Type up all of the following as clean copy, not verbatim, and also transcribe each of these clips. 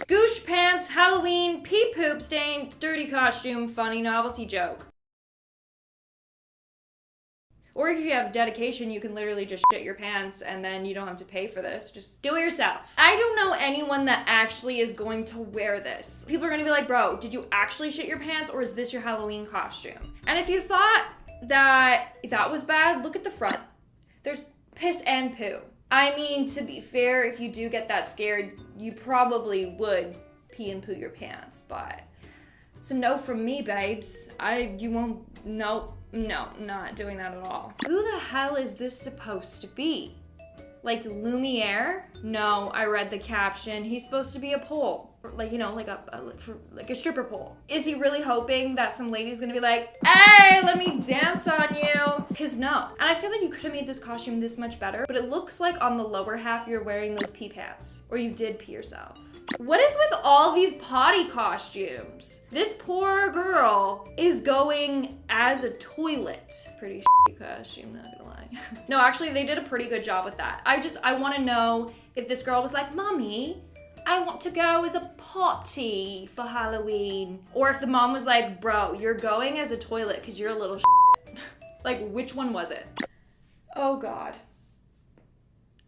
Goosh pants, Halloween, pee poop stain, dirty costume, funny novelty joke. Or if you have dedication, you can literally just shit your pants and then you don't have to pay for this. Just do it yourself. I don't know anyone that actually is going to wear this. People are gonna be like, bro, did you actually shit your pants or is this your Halloween costume? And if you thought that was bad, look at the front. There's piss and poo. I mean, to be fair, if you do get that scared, you probably would pee and poo your pants, but it's a no from me, babes. No, not doing that at all. Who the hell is this supposed to be? Like Lumiere? No, I read the caption. He's supposed to be a pole. Like, you know, like a stripper pole. Is he really hoping that some lady's gonna be like, hey, let me dance on you? Cause no. And I feel like you could have made this costume this much better, but it looks like on the lower half you're wearing those pee pants. Or you did pee yourself. What is with all these potty costumes? This poor girl is going as a toilet. Pretty shitty costume, not gonna lie. No, actually they did a pretty good job with that. I wanna know if this girl was like, Mommy, I want to go as a potty for Halloween. Or if the mom was like, bro, you're going as a toilet because you're a little shit. Like, which one was it? Oh God.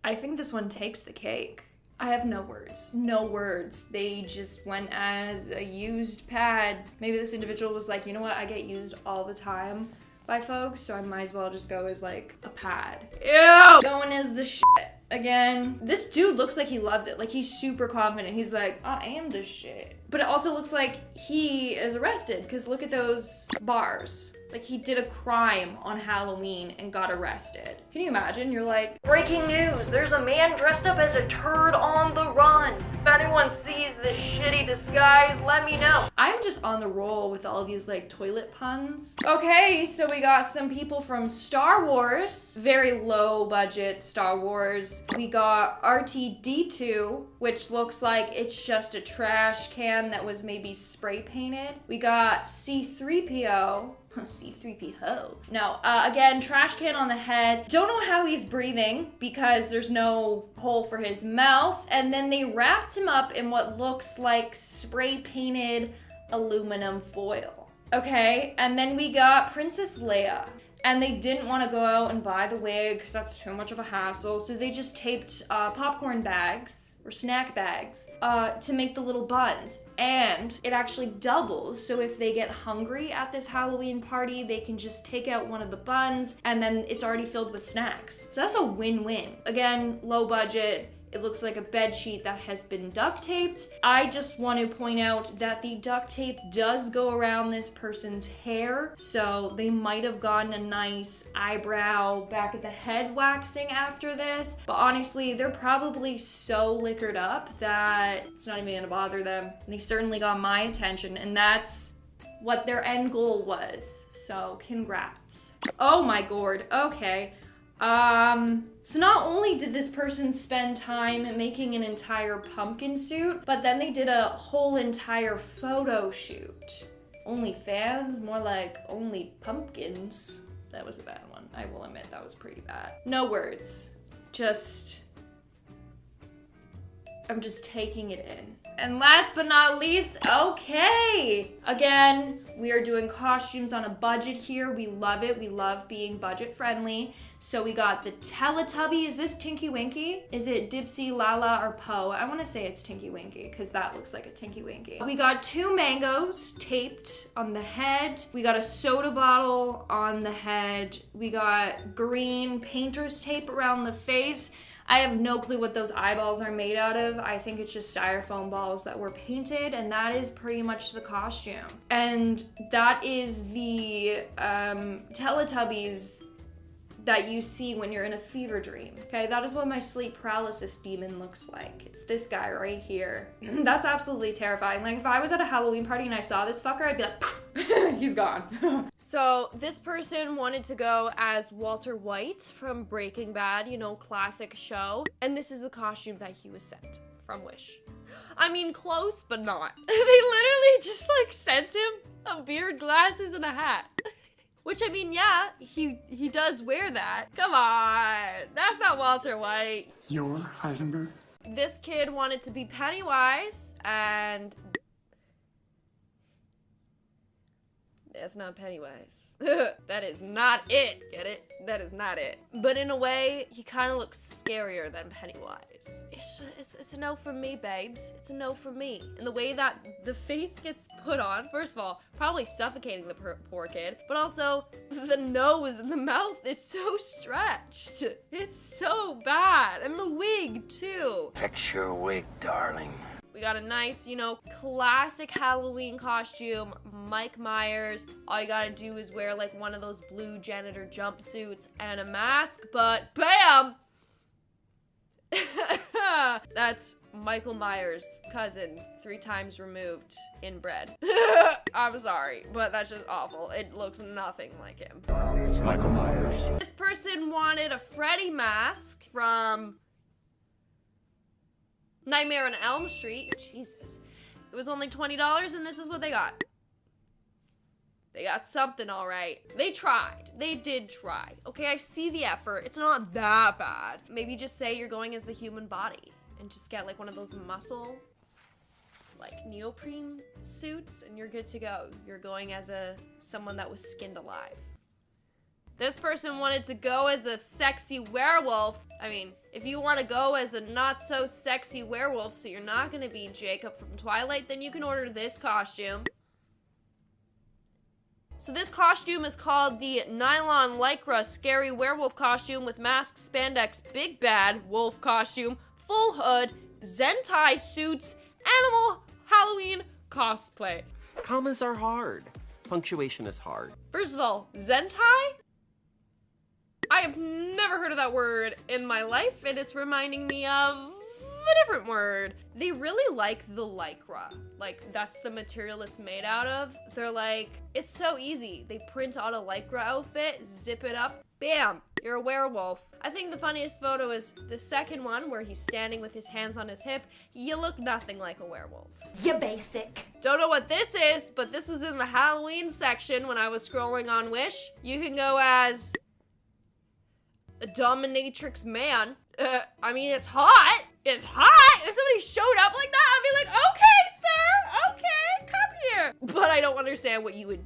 I think this one takes the cake. I have no words. No words. They just went as a used pad. Maybe this individual was like, you know what? I get used all the time by folks, so I might as well just go as like a pad. Ew! Going as the shit. Again, this dude looks like he loves it. Like he's super confident. He's like, I am the shit. But it also looks like he is arrested because look at those bars. Like he did a crime on Halloween and got arrested. Can you imagine? You're like, breaking news, there's a man dressed up as a turd on the run. If anyone sees this shitty disguise, let me know. I'm just on the roll with all these like toilet puns. Okay, so we got some people from Star Wars, very low budget Star Wars. We got RTD2, which looks like it's just a trash can that was maybe spray painted. We got C3PO. C3PO. No, again, trash can on the head. Don't know how he's breathing because there's no hole for his mouth. And then they wrapped him up in what looks like spray painted aluminum foil. Okay, and then we got Princess Leia. And they didn't want to go out and buy the wig because that's too much of a hassle. So they just taped popcorn bags or snack bags to make the little buns. And it actually doubles. So if they get hungry at this Halloween party, they can just take out one of the buns and then it's already filled with snacks. So that's a win-win. Again, low budget. It looks like a bed sheet that has been duct taped. I just want to point out that the duct tape does go around this person's hair. So they might have gotten a nice eyebrow back at the head waxing after this. But honestly, they're probably so liquored up that it's not even gonna bother them. And they certainly got my attention and that's what their end goal was. So congrats. Oh my god, okay. So not only did this person spend time making an entire pumpkin suit, but then they did a whole entire photo shoot. Only fans? More like only pumpkins. That was a bad one. I will admit that was pretty bad. No words. I'm just taking it in. And last but not least, okay. Again, we are doing costumes on a budget here. We love it. We love being budget friendly. So we got the Teletubby. Is this Tinky Winky? Is it Dipsy, Lala, or Poe? I want to say it's Tinky Winky because that looks like a Tinky Winky. We got 2 mangoes taped on the head. We got a soda bottle on the head. We got green painter's tape around the face. I have no clue what those eyeballs are made out of. I think it's just styrofoam balls that were painted, and that is pretty much the costume. And that is the Teletubbies that you see when you're in a fever dream. Okay, that is what my sleep paralysis demon looks like. It's this guy right here. That's absolutely terrifying. Like if I was at a Halloween party and I saw this fucker, I'd be like, he's gone. So this person wanted to go as Walter White from Breaking Bad, you know, classic show. And this is the costume that he was sent from Wish. I mean, close, but not. They literally just like sent him a beard, glasses, and a hat. Which, I mean, yeah, he does wear that. Come on, that's not Walter White. You're Heisenberg? This kid wanted to be Pennywise, That's not Pennywise. That is not it. Get it? That is not it. But in a way, he kind of looks scarier than Pennywise. It's a no from me, babes. It's a no from me. And the way that the face gets put on, first of all, probably suffocating the poor kid, but also the nose and the mouth is so stretched. It's so bad. And the wig, too. Fix your wig, darling. We got a nice, you know, classic Halloween costume, Mike Myers. All you gotta do is wear like one of those blue janitor jumpsuits and a mask, but BAM! That's Michael Myers' cousin, 3 times removed, inbred. I'm sorry, but that's just awful. It looks nothing like him. It's Michael Myers. This person wanted a Freddy mask from Nightmare on Elm Street. Jesus. It was only $20 and this is what they got. They got something, all right. They tried. They did try. Okay, I see the effort. It's not that bad. Maybe just say you're going as the human body and just get like one of those muscle, like neoprene suits and you're good to go. You're going as someone that was skinned alive. This person wanted to go as a sexy werewolf. I mean, if you want to go as a not so sexy werewolf, so you're not going to be Jacob from Twilight, then you can order this costume. So this costume is called the Nylon Lycra Scary Werewolf Costume with mask, spandex, big bad wolf costume, full hood, Zentai suits, animal Halloween cosplay. Commas are hard. Punctuation is hard. First of all, Zentai? I have never heard of that word in my life, and it's reminding me of a different word. They really like the Lycra. Like, that's the material it's made out of. They're like, it's so easy. They print out a Lycra outfit, zip it up, bam, you're a werewolf. I think the funniest photo is the second one where he's standing with his hands on his hip. You look nothing like a werewolf. You're basic. Don't know what this is, but this was in the Halloween section when I was scrolling on Wish. You can go as a dominatrix man. I mean, it's hot. It's hot. If somebody showed up like that, I'd be like, okay, sir, okay, come here. But I don't understand what you would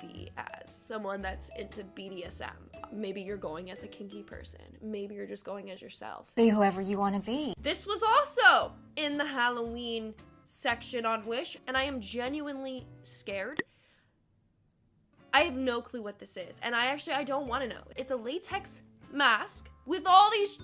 be as someone that's into BDSM. Maybe you're going as a kinky person. Maybe you're just going as yourself. Be whoever you want to be. This was also in the Halloween section on Wish, and I am genuinely scared. I have no clue what this is, and I don't want to know. It's a latex mask with all these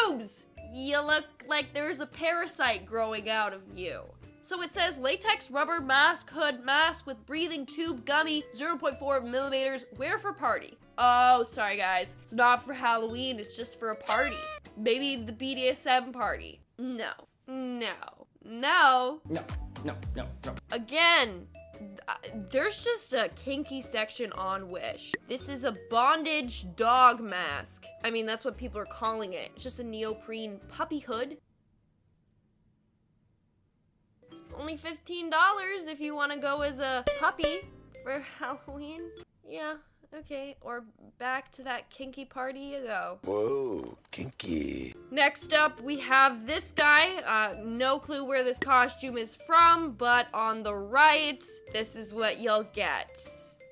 tubes. You look like there's a parasite growing out of you. So it says latex rubber mask, hood mask with breathing tube gummy, 0.4 millimeters, wear for party. Oh, sorry guys. It's not for Halloween, it's just for a party. Maybe the BDSM party. No, no, no. No, no, no, no. Again, there's just a kinky section on Wish. This is a bondage dog mask. I mean, that's what people are calling it. It's just a neoprene puppy hood. It's only $15 if you want to go as a puppy for Halloween. Yeah, okay. Or back to that kinky party you go. Whoa, kinky. Next up, we have this guy. No clue where this costume is from, but on the right, this is what you'll get.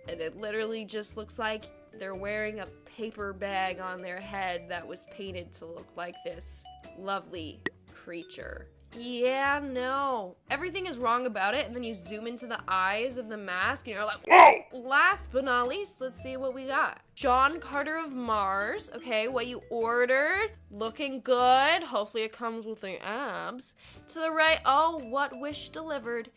And it literally just looks like they're wearing a paper bag on their head that was painted to look like this lovely creature. Yeah, no. Everything is wrong about it, and then you zoom into the eyes of the mask, and you're like, whoa! Last but not least, let's see what we got. John Carter of Mars. Okay, what you ordered. Looking good. Hopefully it comes with the abs. To the right, oh, what Wish delivered.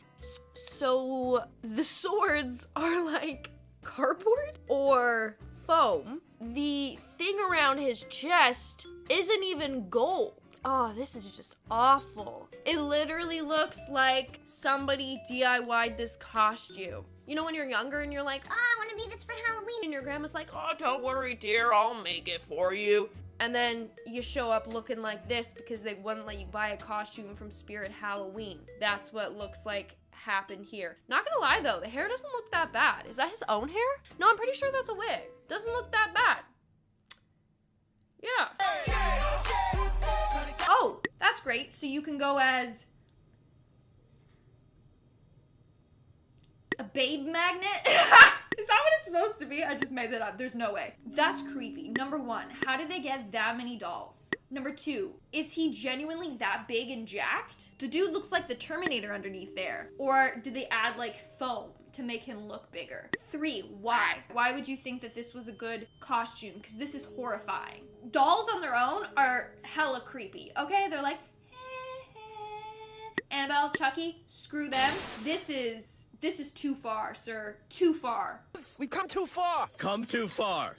So, the swords are like cardboard or foam. The thing around his chest isn't even gold. Oh, this is just awful. It literally looks like somebody DIY'd this costume. You know when you're younger and you're like, oh, I want to be this for Halloween. And your grandma's like, oh, don't worry, dear, I'll make it for you. And then you show up looking like this because they wouldn't let you buy a costume from Spirit Halloween. That's what looks like happened here. Not gonna lie though, the hair doesn't look that bad. Is that his own hair? No, I'm pretty sure that's a wig. Doesn't look that bad. Yeah. Oh, that's great. So you can go as a babe magnet? Is that it's supposed to be. I just made that up. There's no way. That's creepy. Number one, how did they get that many dolls? Number two, is he genuinely that big and jacked? The dude looks like the Terminator underneath there. Or did they add like foam to make him look bigger? Three, why? Why would you think that this was a good costume? Because this is horrifying. Dolls on their own are hella creepy, okay? They're like, Annabelle, Chucky, screw them. This is too far, sir. Too far. We've come too far. Come too far.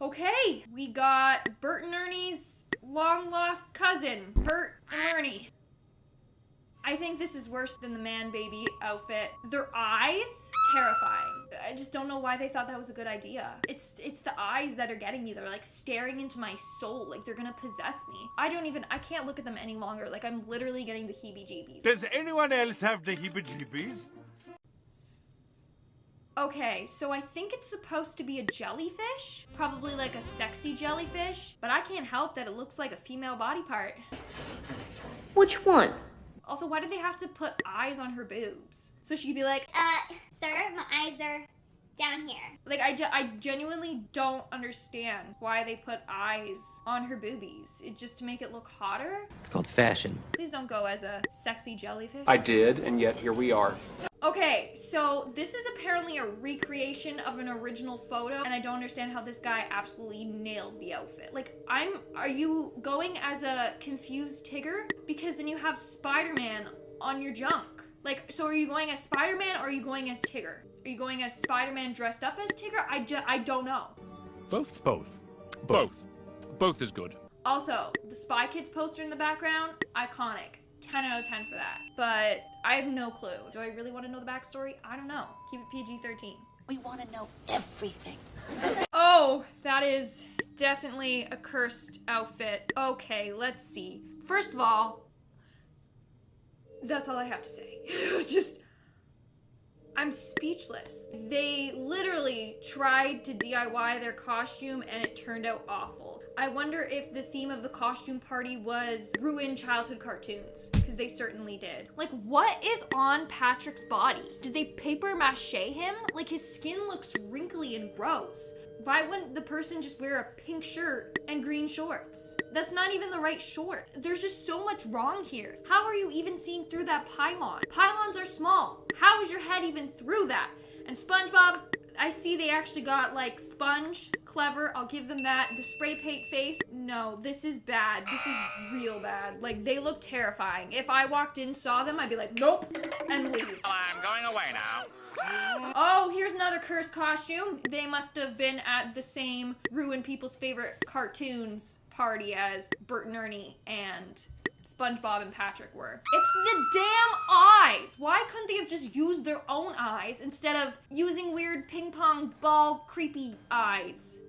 Okay, we got Bert and Ernie's long-lost cousin, Bert and Ernie. I think this is worse than the man-baby outfit. Their eyes, terrifying. I just don't know why they thought that was a good idea. It's the eyes that are getting me. They're like staring into my soul, like they're gonna possess me. I can't look at them any longer. Like I'm literally getting the heebie-jeebies. Does anyone else have the heebie-jeebies? Okay, so I think it's supposed to be a jellyfish. Probably like a sexy jellyfish. But I can't help that it looks like a female body part. Which one? Also, why did they have to put eyes on her boobs? So she could be like, Sir, my eyes are down here. like I genuinely don't understand why they put eyes on her boobies. It just to make it look hotter? It's called fashion. Please don't go as a sexy jellyfish. I did, and yet here we are. Okay, so this is apparently a recreation of an original photo, and I don't understand how this guy absolutely nailed the outfit. Like, are you going as a confused Tigger? Because then you have Spider-Man on your junk. Like, so are you going as Spider-Man or are you going as Tigger? Are you going as Spider-Man dressed up as Tigger? I don't know. Both. Both is good. Also, the Spy Kids poster in the background, iconic. 10 out of 10 for that. But I have no clue. Do I really want to know the backstory? I don't know. Keep it PG-13. We want to know everything. Oh, that is definitely a cursed outfit. Okay, let's see. First of all, that's all I have to say. I'm speechless. They literally tried to DIY their costume and it turned out awful. I wonder if the theme of the costume party was ruined childhood cartoons, because they certainly did. Like, what is on Patrick's body? Did they paper mache him? Like, his skin looks wrinkly and gross. Why wouldn't the person just wear a pink shirt and green shorts? That's not even the right short. There's just so much wrong here. How are you even seeing through that pylon? Pylons are small. How is your head even through that? And SpongeBob, I see they actually got like sponge. Clever, I'll give them that. The spray paint face, no, this is bad. This is real bad. Like, they look terrifying. If I walked in, saw them, I'd be like, nope, and leave. I'm going away now. Oh, here's another cursed costume. They must have been at the same ruin people's favorite cartoons party as Bert and Ernie and SpongeBob and Patrick were. It's the damn eyes! Why couldn't they have just used their own eyes instead of using weird ping pong ball creepy eyes?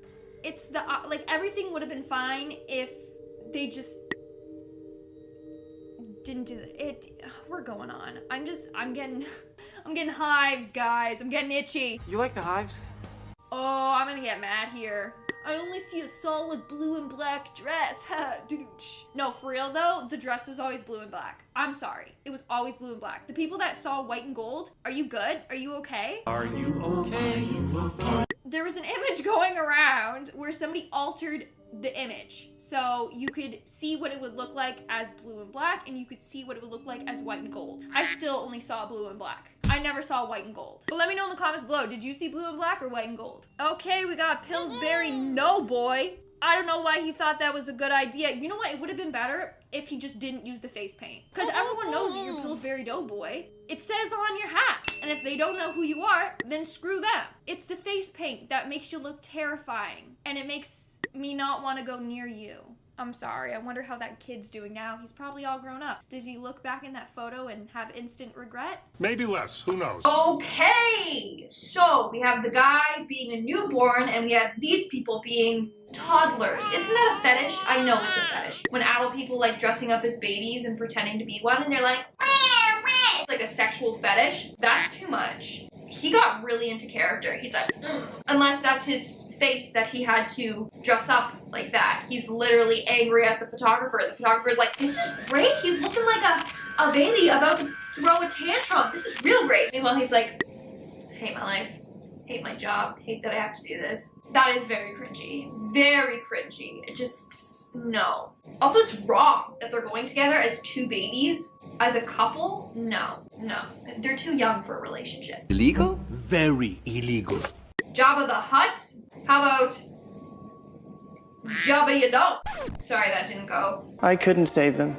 It's the, like, everything would have been fine if they just didn't do it. We're going on. I'm getting hives, guys. I'm getting itchy. You like the hives? Oh, I'm gonna get mad here. I only see a solid blue and black dress. Ha, douche. No, for real though, the dress was always blue and black. I'm sorry. It was always blue and black. The people that saw white and gold, are you good? Are you okay? Are you okay? There was an image going around where somebody altered the image. So you could see what it would look like as blue and black, and you could see what it would look like as white and gold. I still only saw blue and black. I never saw white and gold. But let me know in the comments below, did you see blue and black or white and gold? Okay, we got Pillsbury No Boy. I don't know why he thought that was a good idea. You know what? It would have been better if he just didn't use the face paint. Because everyone knows that you're Pillsbury Doughboy. It says on your hat. And if they don't know who you are, then screw them. It's the face paint that makes you look terrifying. And it makes me not want to go near you. I'm sorry. I wonder how that kid's doing now. He's probably all grown up. Does he look back in that photo and have instant regret? Maybe less. Who knows? Okay, so we have the guy being a newborn and we have these people being toddlers. Isn't that a fetish? I know it's a fetish. When adult people like dressing up as babies and pretending to be one and they're like, wah, wah. It's like a sexual fetish. That's too much. He got really into character. He's like, unless that's his face that he had to dress up like that. He's literally angry at the photographer. The photographer's like, this is great. He's looking like a baby about to throw a tantrum. This is real great. Meanwhile, he's like, hate my life. Hate my job. Hate that I have to do this. That is very cringy. Very cringy. It just, no. Also, it's wrong that they're going together as two babies. As a couple, no. They're too young for a relationship. Illegal? Very illegal. Jabba the Hutt? How about Jabba you don't? Sorry, that didn't go. I couldn't save them.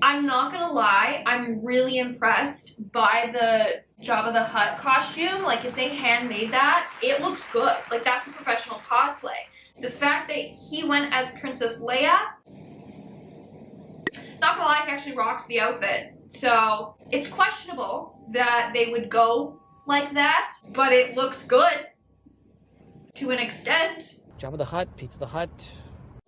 I'm not gonna lie, I'm really impressed by the Jabba the Hutt costume. Like, if they handmade that, it looks good. Like, that's a professional cosplay. The fact that he went as Princess Leia, not gonna lie, he actually rocks the outfit. So, it's questionable that they would go like that, but it looks good to an extent. Jabba the Hutt, Pizza the Hut.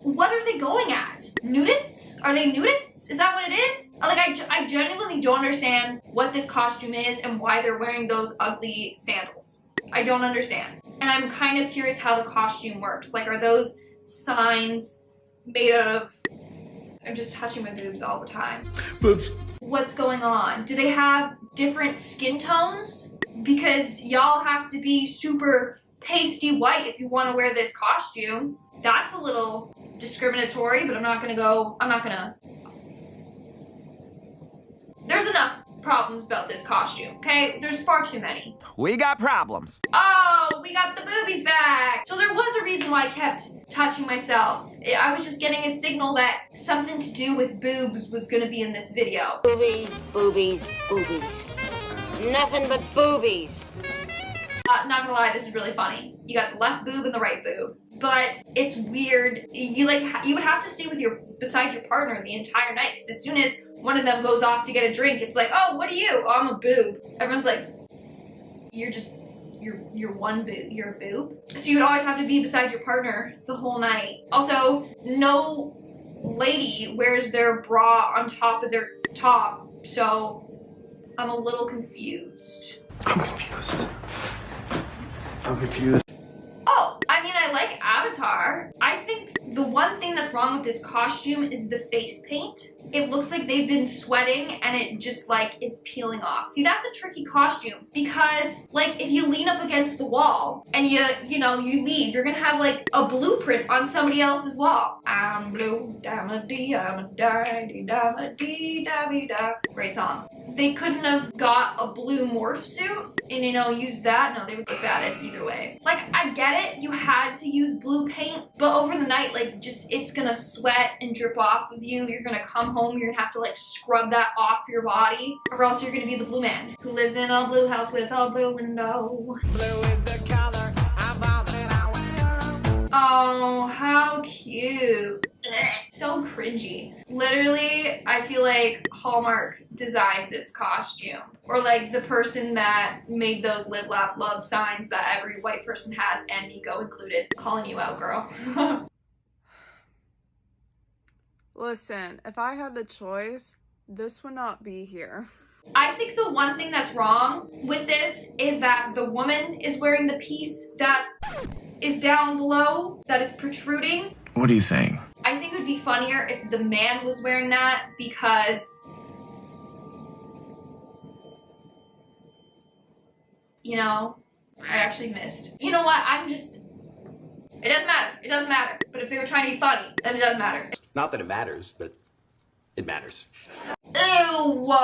What are they going at? Nudists? Are they nudists? Is that what it is? Like, I genuinely don't understand what this costume is and why they're wearing those ugly sandals. I don't understand. And I'm kind of curious how the costume works. Like, are those signs made out of... I'm just touching my boobs all the time. What's going on? Do they have different skin tones? Because y'all have to be super pasty white if you want to wear this costume. That's a little discriminatory, but I'm not gonna. There's enough problems about this costume, okay? There's far too many. We got problems. Oh, we got the boobies back. So there was a reason why I kept touching myself. I was just getting a signal that something to do with boobs was gonna be in this video. Boobies, boobies, boobies. Nothing but boobies. Not gonna lie, this is really funny. You got the left boob and the right boob. But it's weird. You would have to stay beside your partner the entire night, because as soon as one of them goes off to get a drink, it's like, oh, what are you? Oh, I'm a boob. Everyone's like, you're one boob. You're a boob. So you'd always have to be beside your partner the whole night. Also, no lady wears their bra on top of their top, so I'm a little confused. I'm confused. Oh, I mean, I like Avatar. I think the one thing that's wrong with this costume is the face paint. It looks like they've been sweating and it just like is peeling off. See, that's a tricky costume because like if you lean up against the wall and you leave, you're gonna have like a blueprint on somebody else's wall. I'm blue, da-ma-dee, I'm a da-dee, da-ma-dee, da-dee-da. Great song. They couldn't have got a blue morph suit and use that. No, they would look bad at either way. Like, I get it, you had to use blue paint, but over the night, like, just it's gonna sweat and drip off of you. You're gonna come home, you're gonna have to like scrub that off your body, or else you're gonna be the blue man who lives in a blue house with a blue window. Blue is the color. Oh, how cute. So cringy. Literally, I feel like Hallmark designed this costume. Or like the person that made those live, laugh, love signs that every white person has, and Nico included. Calling you out, girl. Listen, if I had the choice, this would not be here. I think the one thing that's wrong with this is that the woman is wearing the piece that is down below, that is protruding. What are you saying? I think it would be funnier if the man was wearing that because, I actually missed. You know what? It doesn't matter. It doesn't matter. But if they were trying to be funny, then it does matter. Not that it matters, but it matters. Ew!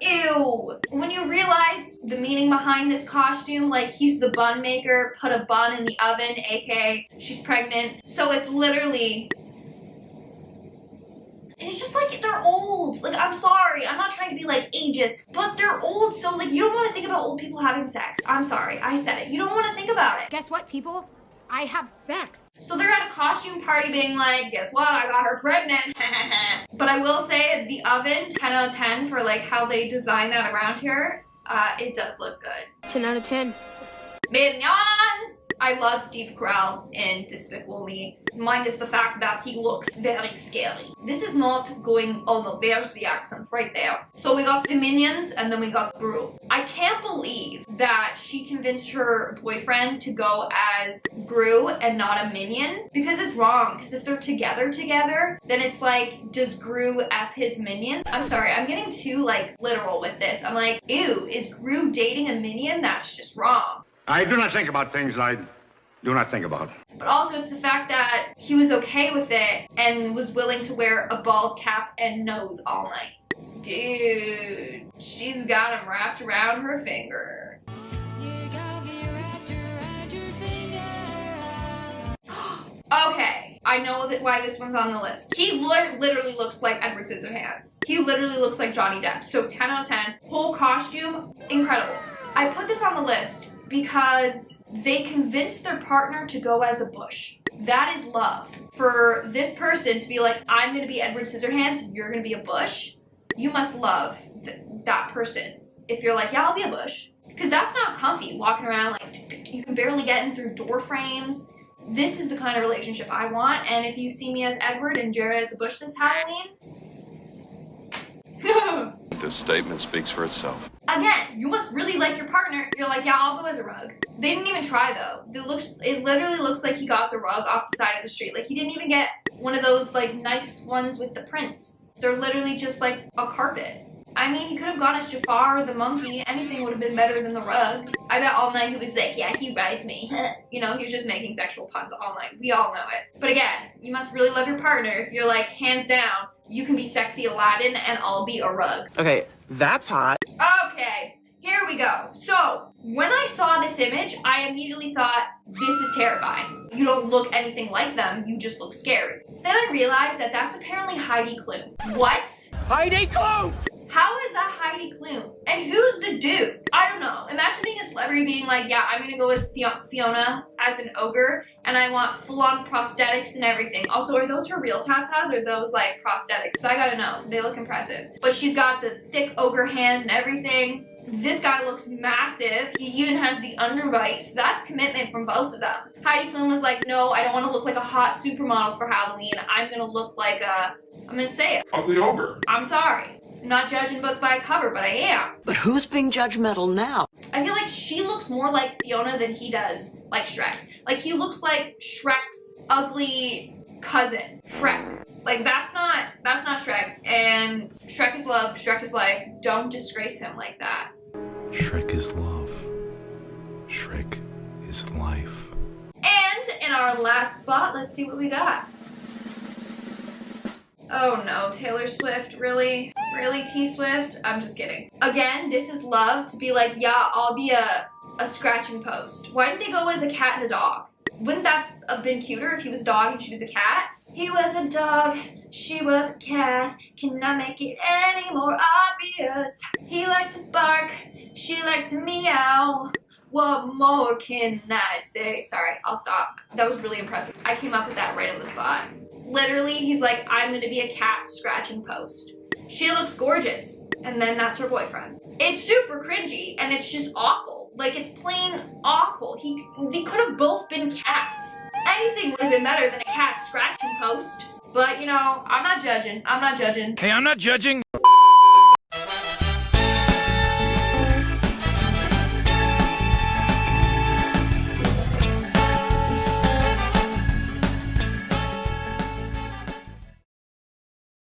Ew! When you realize the meaning behind this costume, like he's the bun maker, put a bun in the oven, aka she's pregnant. So it's literally... It's just like, they're old. Like, I'm sorry. I'm not trying to be like ageist, but they're old. So like, you don't want to think about old people having sex. I'm sorry. I said it. You don't want to think about it. Guess what, people? I have sex. So they're at a costume party being like, guess what? I got her pregnant. But I will say the oven, 10 out of 10 for like how they design that around here. It does look good. 10 out of 10. Minions! I love Steve Carell in Despicable Me, minus the fact that he looks very scary. This is not going, oh no, there's the accent right there. So we got the Minions and then we got Gru. I can't believe that she convinced her boyfriend to go as Gru and not a Minion, because it's wrong, because if they're together, then it's like, does Gru F his Minion? I'm sorry, I'm getting too like literal with this. I'm like, ew, is Gru dating a Minion? That's just wrong. I do not think about things I do not think about. But also it's the fact that he was okay with it and was willing to wear a bald cap and nose all night. Dude, she's got him wrapped around her finger. Okay, I know why this one's on the list. He literally looks like Edward Scissorhands. He literally looks like Johnny Depp. So 10 out of 10. Whole costume, incredible. I put this on the list because they convinced their partner to go as a bush. That is love. For this person to be like, I'm gonna be Edward Scissorhands, you're gonna be a bush. You must love that person. If you're like, yeah, I'll be a bush. Because that's not comfy, walking around like, you can barely get in through door frames. This is the kind of relationship I want, and if you see me as Edward and Jared as a bush this Halloween... This statement speaks for itself. Again, you must really like your partner if you're like, yeah, I'll go as a rug. They didn't even try though. It literally looks like he got the rug off the side of the street. Like he didn't even get one of those like nice ones with the prints. They're literally just like a carpet. I mean, he could have gone as Jafar or the monkey. Anything would have been better than the rug. I bet all night he was like, yeah, he rides me. You know, he was just making sexual puns all night. We all know it. But again, you must really love your partner if you're like, hands down, you can be sexy Aladdin and I'll be a rug. Okay, that's hot. Okay, here we go. So, when I saw this image, I immediately thought, this is terrifying. You don't look anything like them, you just look scary. Then I realized that that's apparently Heidi Klum. What? Heidi Klum! How is that Heidi Klum? And who's the dude? I don't know. Imagine being a celebrity being like, yeah, I'm gonna go as Fiona as an ogre, and I want full-on prosthetics and everything. Also, are those her real tatas or those like prosthetics? So I gotta know. They look impressive. But she's got the thick ogre hands and everything. This guy looks massive. He even has the underbite, so that's commitment from both of them. Heidi Klum was like, no, I don't want to look like a hot supermodel for Halloween. I'm gonna look like a, I'm gonna say it, Ugly ogre. I'm sorry. I'm not judging book by cover, but I am. But who's being judgmental now? I feel like she looks more like Fiona than he does like Shrek. Like he looks like Shrek's ugly cousin, Shrek. Like that's not Shrek. And Shrek is love, Shrek is life. Don't disgrace him like that. Shrek is love. Shrek is life. And in our last spot, let's see what we got. Oh no, Taylor Swift, really? Really, T-Swift? I'm just kidding. Again, this is love to be like, yeah, I'll be a scratching post. Why didn't they go as a cat and a dog? Wouldn't that have been cuter if he was a dog and she was a cat? He was a dog, she was a cat. Can I make it any more obvious? He liked to bark, she liked to meow. What more can I say? Sorry, I'll stop. That was really impressive. I came up with that right on the spot. Literally, he's like, I'm gonna be a cat scratching post. She looks gorgeous. And then that's her boyfriend. It's super cringy and it's just awful. Like, it's plain awful. They could have both been cats. Anything would have been better than a cat scratching post. But, you know, I'm not judging. I'm not judging. Hey, I'm not judging.